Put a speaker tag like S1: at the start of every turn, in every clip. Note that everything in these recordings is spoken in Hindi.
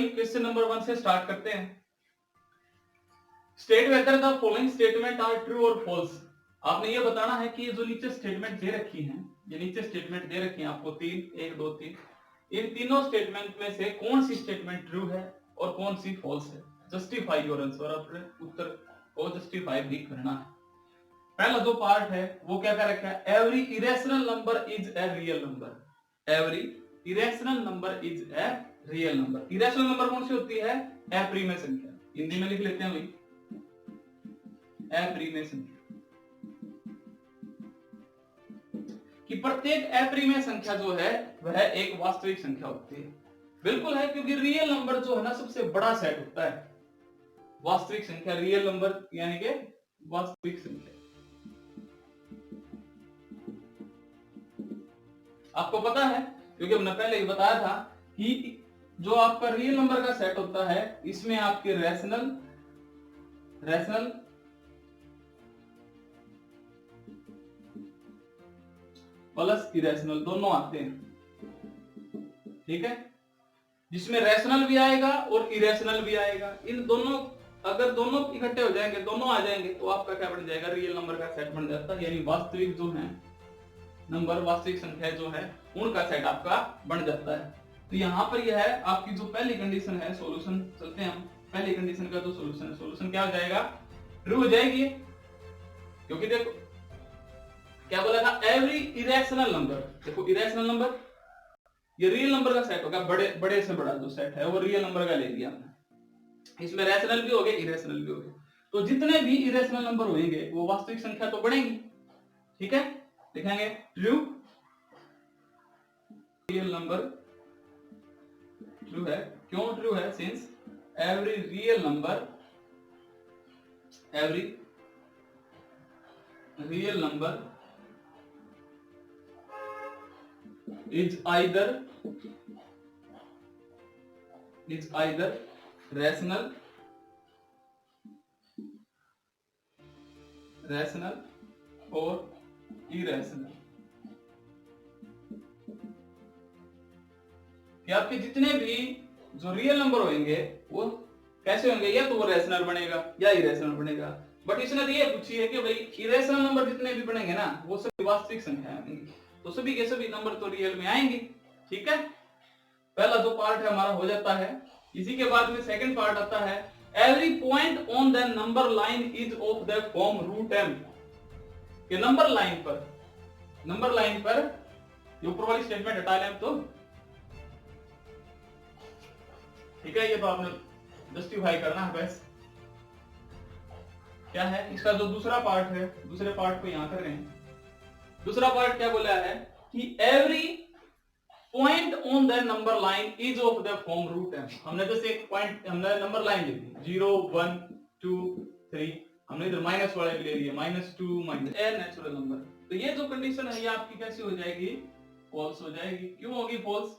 S1: वही क्वेश्चन नंबर 1 से स्टार्ट करते हैं। State whether the following statement are true और फॉल्स। आपने ये बताना है कि ये जो नीचे स्टेटमेंट दे रखी हैं, ये नीचे स्टेटमेंट दे रखी हैं आपको 3, 1, 2, 3, इन तीनों स्टेटमेंट में से कौन सी स्टेटमेंट ट्रू है और कौन सी फॉल्स है। जस्टिफाई योर आंसर, अपने उत्तर को जस्टिफाई भी करना है। पहला जो पार्ट है वो क्या कर रखा है, every irrational number is a real number. Every irrational number is a real number. Irrational number कौन सी होती है, अप्रिमेय संख्या। हिंदी में लिख लेते हैं भाई, अप्रिमेय संख्या। कि प्रत्येक अप्रिमेय संख्या जो है वह एक वास्तविक संख्या होती है। बिल्कुल है, क्योंकि रियल नंबर जो है ना सबसे बड़ा सेट होता है। वास्तविक संख्या, रियल नंबर यानी कि वास्तविक संख्या। आपको पता है, क्योंकि हमने पहले ही बताया था कि जो आपका रियल नंबर का सेट होता है इसमें आपके रैशनल प्लस इरेशनल दोनों आते हैं। ठीक है, जिसमें रैशनल भी आएगा और इरेशनल भी आएगा। इन दोनों अगर दोनों इकट्ठे हो जाएंगे, दोनों आ जाएंगे, तो आपका क्या बन जाएगा, रियल नंबर का सेट बन जाता है। यानी वास्तविक जो है नंबर, वास्तविक संख्या जो है उनका सेट आपका बन जाता है। तो यहाँ पर यह है आपकी जो पहली कंडीशन है। सॉल्यूशन चलते हैं हम। पहली कंडीशन का जो सॉल्यूशन है, सॉल्यूशन क्या हो जाएगा, ट्रू हो जाएगी। क्योंकि देखो क्या बोला था, एवरी इरेशनल नंबर। देखो इरेशनल नंबर ये रियल नंबर का सेट होगा, बड़े से बड़ा जो सेट है वो रियल नंबर का ले लिया हमने। इसमें रैशनल भी हो गए, इरेशनल भी हो गए। तो जितने भी इरेशनल नंबर होंगे वो वास्तविक संख्या तो बनेगी। ठीक है, लिखेंगे ट्रू, रियल नंबर ट्रू है। क्यों ट्रू है, since every real number is either rational or irrational। कि आपके जितने भी जो रियल नंबर होंगे वो कैसे होंगे, या तो वो रैशनल बनेगा या इरेशनल बनेगा। बट इसने तो ये पूछी है कि भाई इरेशनल नंबर जितने भी बनेंगे ना वो सभी वास्तविक संख्या होंगी, तो सभी के सभी नंबर तो रियल में आएंगे। ठीक है, पहला जो पार्ट है हमारा हो जाता है। इसी के बाद में सेकंड पार्ट आता है, every point on the number line is of the form root m। कि नंबर लाइन पर ये ऊपर वाली स्टेटमेंट हटा लें तो ठीक है, ये तो आपने जस्टिफाई करना है बस। क्या है इसका जो दूसरा पार्ट है, दूसरे पार्ट को यहां कर रहे हैं। दूसरा पार्ट क्या बोला है कि every point on the number line is of the form root m। हमने जैसे एक पॉइंट, हमने नंबर लाइन ली थी 0 1 2 3, हमने इधर माइनस वाले ले लिए, -2 माइनस ए नेचुरल नंबर। तो ये जो कंडीशन है ये आपकी कैसी हो जाएगी, फॉल्स हो जाएगी। क्यों होगी फॉल्स,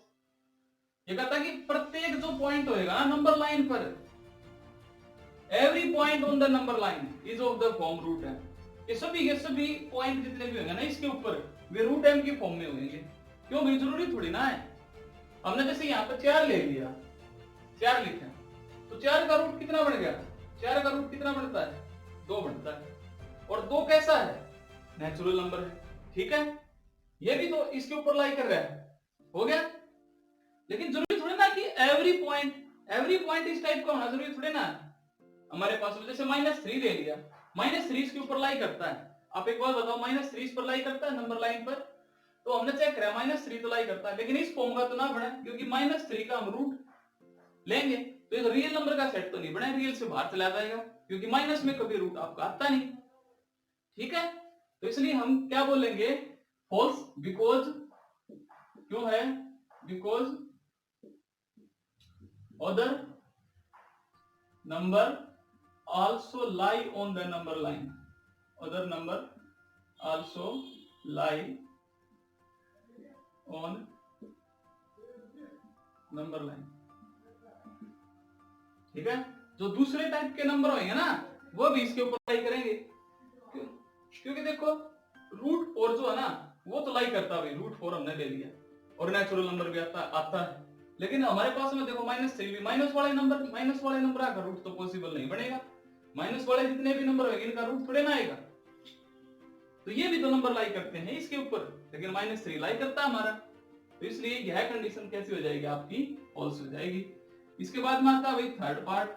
S1: ये कहता है कि प्रत्येक जो पॉइंट होएगा नंबर लाइन पर, every point on the number line is of the form root m। ये सभी पॉइंट जितने भी होंगे ना इसके ऊपर वे रूट m की फॉर्म में होंगे। क्यों भाई, जरूरी थोड़ी ना है। हमने जैसे यहाँ पर 4 ले लिया, 4 लिखा, तो 4 का रूट कितना बन गया, 4 का रूट कितना बनता है, 2 बनता है। और 2 कैसा है, नेचुरल नंबर है। ठीक है, ये भी तो इसके ऊपर लाई कर रहा है, हो गया। लेकिन जरूरी थोड़ी ना कि एवरी पॉइंट इस टाइप का होना जरूरी थोड़ी ना। हमारे पास जैसे -3 ले लिया, -3 इसके ऊपर लाई करता है। आप एक बात बताओ, -3 इस पर लाई करता है नंबर लाइन पर, तो हमने चेक करा -3 तो लाई करता है, लेकिन इस फॉर्म का तो ना बना, क्योंकि -3 का हम रूट लेंगे तो ये रियल नंबर का सेट तो नहीं बना, रियल से बाहर चला जाएगा, क्योंकि माइनस में कभी रूट आपका आता नहीं। ठीक है, तो इसलिए हम क्या बोलेंगे, फॉल्स। बिकॉज क्यों है, because other number also lie on the number line, other number also lie on number line. ठीक है, जो दूसरे टाइप के नंबर होंगे ना वो भी इसके ऊपर लाई करेंगे। क्यों, क्योंकि देखो रूट 4 जो है ना वो तो लाई करता है, रूट 4 हमने ले लिया, और नेचुरल नंबर भी आता है। लेकिन हमारे पास में देखो -3 भी माइनस वाले नंबर का रूट तो पॉसिबल नहीं बनेगा। माइनस वाले जितने भी नंबर होंगे इनका रूट थोड़े ना आएगा। तो ये भी दो नंबर लाई करते हैं इसके ऊपर, लेकिन -3 लाई करता है हमारा, तो इसलिए यह कंडीशन कैसी हो जाएगी आपकी, फॉल्स हो जाएगी। इसके बाद में आता है भाई थर्ड पार्ट।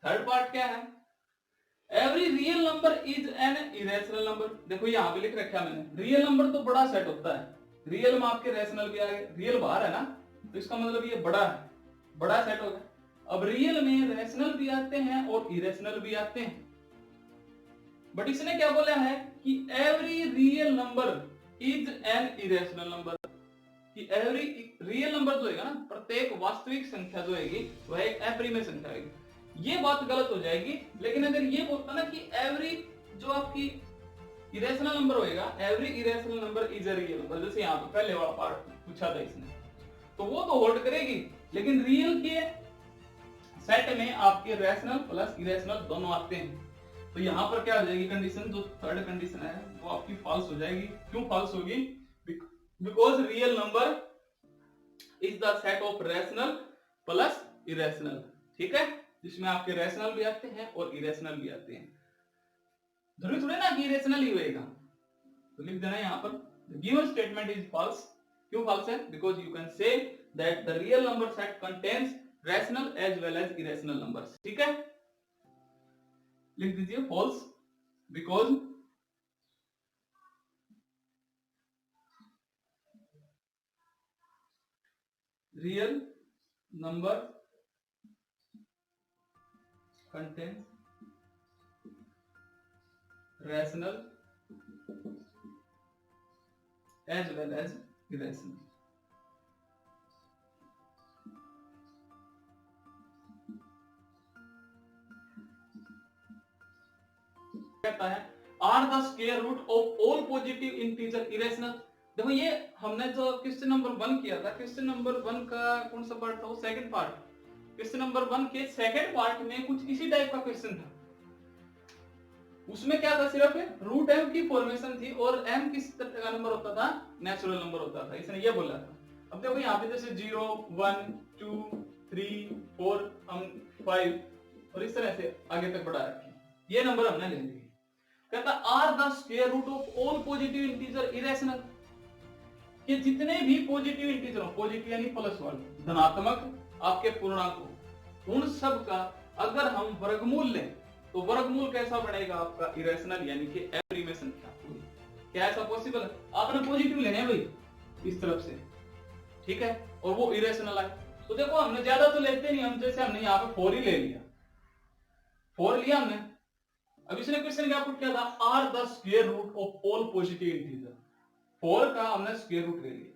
S1: थर्ड पार्ट क्या है, every real number is an irrational number. देखो यहाँ पे लिख रखा है मैंने, रियल नंबर तो बड़ा सेट होता है, रियल में आपके रेशनल भी आ गए, रियल बाहर है ना, तो इसका मतलब ये बड़ा है, बड़ा सेट हो गया। अब रियल में रेशनल भी आते हैं और इरेशनल भी आते हैं, बट इसने क्या बोला है कि every real number is an irrational number, कि एवरी रियल नंबर जो है ना, प्रत्येक वास्तविक संख्या जो है वह एक अप्रिमेय संख्या है। ये बात गलत हो जाएगी, लेकिन अगर ये बोलता ना कि एवरी जो आपकी इरेशनल नंबर होएगा, every irrational number is a real number, जैसे यहाँ पे पहले वाला पार्ट पूछा था इसने, तो वो तो होल्ड करेगी, लेकिन रियल के सेट में आपके रैशनल प्लस इरेशनल दोनों आते हैं। तो यहाँ पर क्या हो जाएगी कंडीशन, जो थर्ड कंडीशन है वो आपकी फॉल्स हो जाएगी। क्यों फॉल्स होगी, because real number is the set of rational plus irrational, ठीक है, जिसमें आपके रैशनल भी आते हैं और इरेशनल भी आते हैं। जरूरी थोड़ी ना कि इरेशनल ही होएगा, तो लिख देना यहाँ पर गिवन स्टेटमेंट इज फॉल्स। क्यों फॉल्स है, because you can say that the real number set contains rational as well as irrational numbers, ठीक है, लिख दीजिए false, because real number contains rational as well as irrational। कहता है are the square root of all positive integer irrational. देखो ये हमने जो क्वेश्चन नंबर 1 किया था, क्वेश्चन नंबर 1 का कौन सा पार्ट था, वो सेकंड पार्ट, क्वेश्चन नंबर 1 के सेकंड पार्ट में कुछ इसी टाइप का क्वेश्चन था। उसमें क्या था, सिर्फ रूट एम की फॉर्मेशन थी और एम किस तरह का नंबर होता था, नेचुरल नंबर होता था, इसने ये बोला था। अब देखो यहाँ पे जैसे 0 1 2 3 4 5 और इस तरह से आगे तक बढ़ा रखे, ये नंबर हमने ले लिए। कहता are the square root of all positive integer irrational, कि जितने भी पॉजिटिव इंटीजर हो, पॉजिटिव यानी प्लस वाले धनात्मक आपके पूर्णांक हो, उन सब का अगर हम वर्गमूल लें तो वर्गमूल कैसा बनेगा आपका, इरेशनल यानी कि अप्रिमेय संख्या। क्या ऐसा पॉसिबल है, आपने पॉजिटिव लेने हैं भाई इस तरफ से, ठीक है, और वो इरेशनल है, तो देखो हमने ज्यादा तो लेते नहीं, हम जैसे हमने यहाँ पे 4 ही ले लिया, 4 लिया हमने। अब इसने क्वेश्चन क्या पुट किया था, are the square root of all positive integer, 4 का हमने स्क्वायर रूट ले लिया,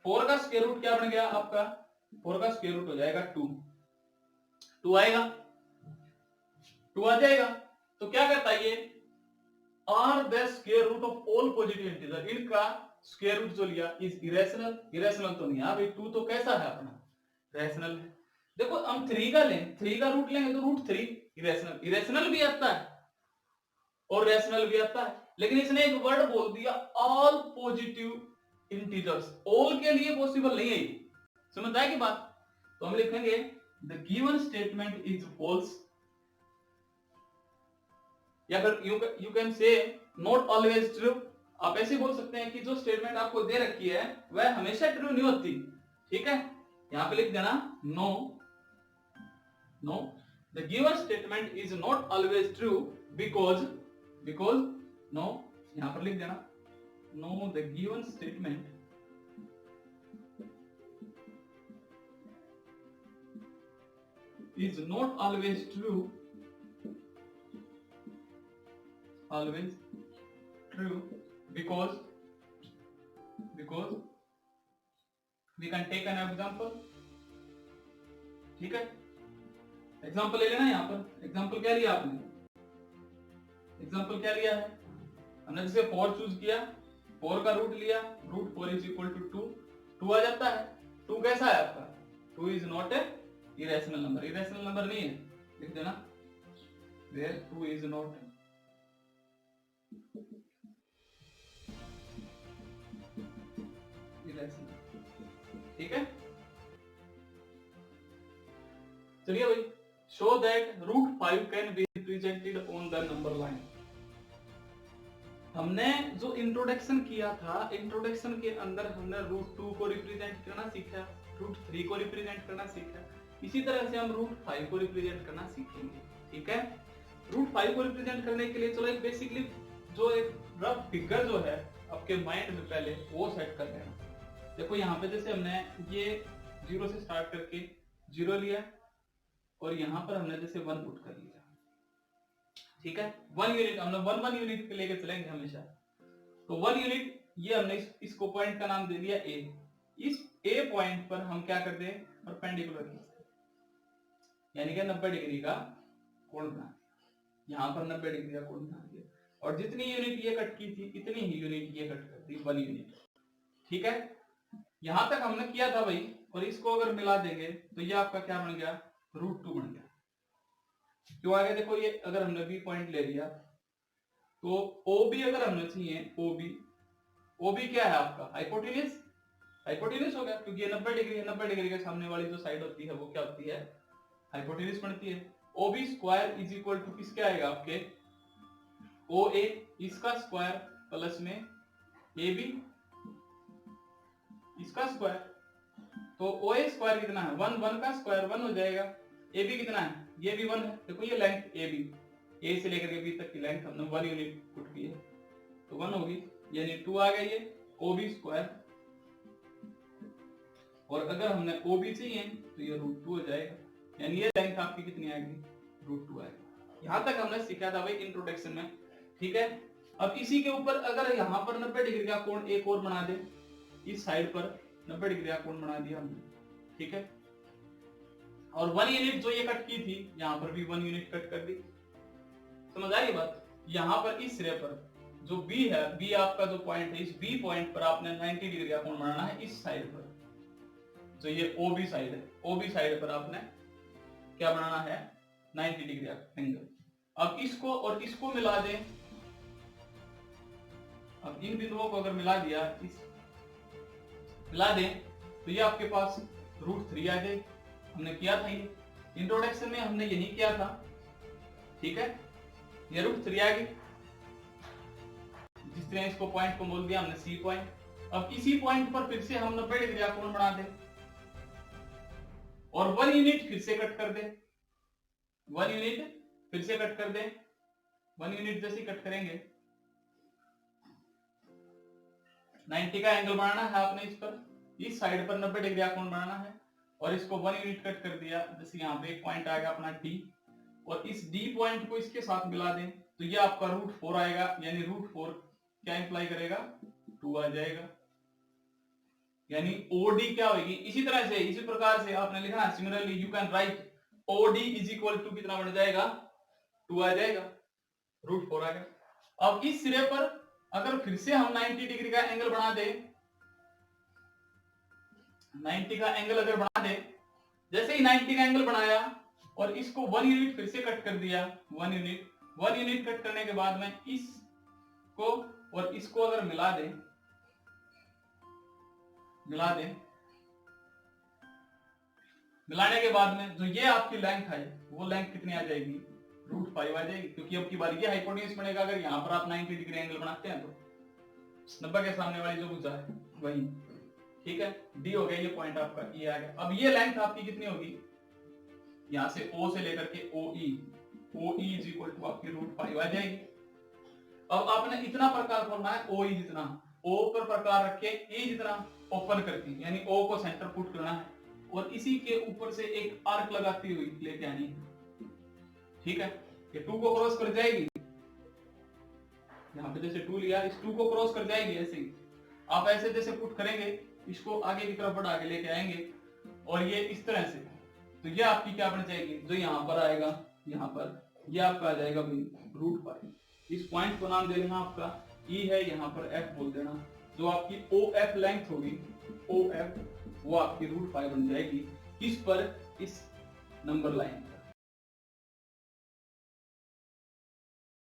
S1: 4 का स्क्वायर रूट क्या बन गया आपका, 4 का स्क्वायर रूट हो जाएगा 2 आएगा, 2 आ जाएगा। तो क्या कहता है ये, are the square root of all positive integer, इनका स्क्वायर रूट जो लिया इज इरेशनल, इरेशनल तो नहीं है भाई, 2 तो कैसा है अपना, रैशनल है। देखो हम 3 का लें, 3 का रूट लेंगे तो रूट 3 इरेशनल, इरेशनल भी आता है और रैशनल भी आता है, लेकिन इसने एक वर्ड बोल दिया ऑल पॉजिटिव इंटीजर्स, ऑल के लिए पॉसिबल नहीं है, समझ आएगी बात। तो हम लिखेंगे the given statement is false, या फिर you can say not always true. आप ऐसे बोल सकते हैं कि जो स्टेटमेंट आपको दे रखी है वह हमेशा ट्रू नहीं होती, ठीक है, यहां पे लिख देना no, no the given statement is not always true because no, यहां पर लिख देना no the given statement is not always true because we can take an example, ठीक है, एग्जाम्पल ले लेना। यहाँ पर एग्जाम्पल क्या लिया आपने, एग्जाम्पल क्या लिया है हमने, जैसे 4 चूज किया, 4 का रूट लिया, रूट 4 इज इक्वल टू 2 आ जाता है। 2 कैसा है आपका, 2 is not a irrational number, irrational number नहीं है, लिख देना वेयर 2 इज नॉट इरेशनल, ठीक है। चलिए भाई, show that √5 can be represented on the number line. हमने जो इंट्रोडक्शन किया था, इंट्रोडक्शन के अंदर हमने √2 को रिप्रेजेंट करना सीखा, √3 को रिप्रेजेंट करना सीखा, इसी तरह से हम √5 को रिप्रेजेंट करना सीखेंगे। ठीक है, √5 को रिप्रेजेंट करने के लिए चलो एक बेसिकली जो एक रफ फिगर जो है आपके माइंड में पहले वो सेट कर लेना। देखो यहाँ पे जैसे हमने ये 0 से स्टार्ट करके 0 लिया और यहाँ पर हमने जैसे 1 पुट कर लिया। ठीक है, 1 यूनिट हमने 1 यूनिट पे लेके चलेंगे हमेशा। तो 1 यूनिट ये हमने इसको पॉइंट का नाम दे दिया ए। इस ए पॉइंट पर हम क्या करते हैं, परपेंडिकुलर खींचते हैं, यानी कि 90 डिग्री का कोण बना दिया। यहाँ पर 90 डिग्री का कोण बना दिया और जितनी यूनिट ये कट की थी इतनी ही यूनिट ये कट कर दी, 1 यूनिट। ठीक है, यहां तक हमने किया था भाई, और इसको अगर मिला देंगे तो ये आपका क्या बन गया, √2 बन गया। क्यों आगे देखो, ये अगर हमने बी पॉइंट ले लिया तो OB अगर हमने चाहिए, OB क्या है आपका, हाइपोटेन्यूज, हाइपोटेन्यूज हो गया, क्योंकि ये 90 डिग्री है, 90 डिग्री के सामने वाली जो साइड होती है वो क्या होती है, हाइपोटेन्यूज बनती है। OB square is equal to किसके आएगा, आपके OA इसका स्क्वायर प्लस में AB इसका स्क्वायर। तो OA स्क्वायर कितना है, 1 का स्क्वायर 1 हो जाएगा। AB कितना है, ये भी 1 है। देखो ये लेंथ AB, A से लेकर के B तक की लेंथ हमने 1 यूनिट पुट की है तो 1 होगी, यानी 2 आ गया ये OB स्क्वायर। और अगर हमने OB चाहिए तो ये √2 हो जाएगा, यानी ये लेंथ आपकी कितनी आएगी, √2 आएगी। यहां तक हमने सीखा था भाई इंट्रोडक्शन में। ठीक है, अब इसी के ऊपर अगर यहाँ पर 90 डिग्री का कोण एक और बना दे, इस साइड पर 90 डिग्री का कोण बना दिया हमने। ठीक है, और 1 यूनिट जो ये कट की थी यहाँ पर भी 1 यूनिट कट कर दी। समझ आ रही बात, यहाँ पर इस सिरे पर जो B है, B आपका जो पॉइंट है, इस B पॉइंट पर आपने 90 डिग्री का कोण बनाना है। इस साइड पर जो ये OB साइड है, OB साइड पर आपने क्या बनाना है, 90 डिग्री का एंगल। अब इसको और इसको मिला दें, अब इन बिंदुओं को अगर मिला दिया, इस मिला दें तो ये आपके पास √3 आ जाए। हमने किया था ये इंट्रोडक्शन में, हमने यही किया था। ठीक है, ये √3 आ गई, जिस तरह इसको पॉइंट को बोल दिया हमने C पॉइंट। अब इसी पॉइंट पर फिर से हम 90 डिग्री का कोण बना दें और 1 यूनिट फिर से कट कर दें, 1 यूनिट फिर से कट कर दें। 1 यूनिट जैसे कट करेंगे, 90 का एंगल बनाना है आपने, इस पर इस साइड पर 90 डिग्री का कोण बनाना है और इसको 1 यूनिट कट कर दिया। जैसे यहाँ पे एक पॉइंट आएगा अपना D और इस D पॉइंट को इसके साथ मिला दें तो ये आपका √4 आएगा, यानी √4 क्या इंप्लाई करेगा, 2 आ जाएगा, यानी OD क्या होगी। इसी तरह से इसी प्रकार से आपने लिखा है, similarly you can write OD is equal to कितना बन जाएगा, 2 आ जाएगा, √4 आ गया। अब इस सिरे पर अगर फिर से हम 90 डिग्री का एंगल बना दे, 90 का एंगल अगर बना दे, जैसे ही 90 का एंगल बनाया और इसको 1 यूनिट फिर से कट कर दिया, 1 यूनिट कट करने के बाद में इसको और इसको अगर मिला दें, मिलाने के बाद में जो ये आपकी लेंथ है वो लेंथ कितनी आ जाएगी, √5 आ जाएगी, क्योंकि अब की बार ये हाइपोटेन्यूज बनेगा। अगर यहाँ पर आप 90 डिग्री एंगल बनाते हैं तो 90 के सामने वाली जो भुजा है वही। ठीक है, D हो गया, ये पॉइंट आपका E आ गया। अब ये लेंथ आपकी कितनी होगी, यहाँ से O से लेकर के OE इज इक्वल टू आपकी √5 आ जाएगी। अब आपने इतना प्रकार खोलना है, OE जितना, O पर प्रकार रखे E जितना ओपन करके, यानी O को सेंटर पुट करना है और इसी के ऊपर से एक आर्क लगाती हुई लेके आनी है। ठीक है, ये 2 को क्रॉस कर जाएगी, यहाँ पे जैसे 2 लिया, इस 2 को क्रॉस कर जाएगी। ऐसे ही आप ऐसे जैसे पुट करेंगे, इसको आगे की तरफ बढ़ा के लेके आएंगे और ये इस तरह से, तो ये आपकी क्या बन जाएगी, जो यहाँ पर आएगा, यहाँ पर ये आपका आ जाएगा √5। इस पॉइंट को नाम दे देना आपका E है, यहाँ पर F बोल देना। जो आपकी OF लेंथ होगी, OF वो आपकी √5 बन जाएगी, किस पर, इस नंबर लाइन पर।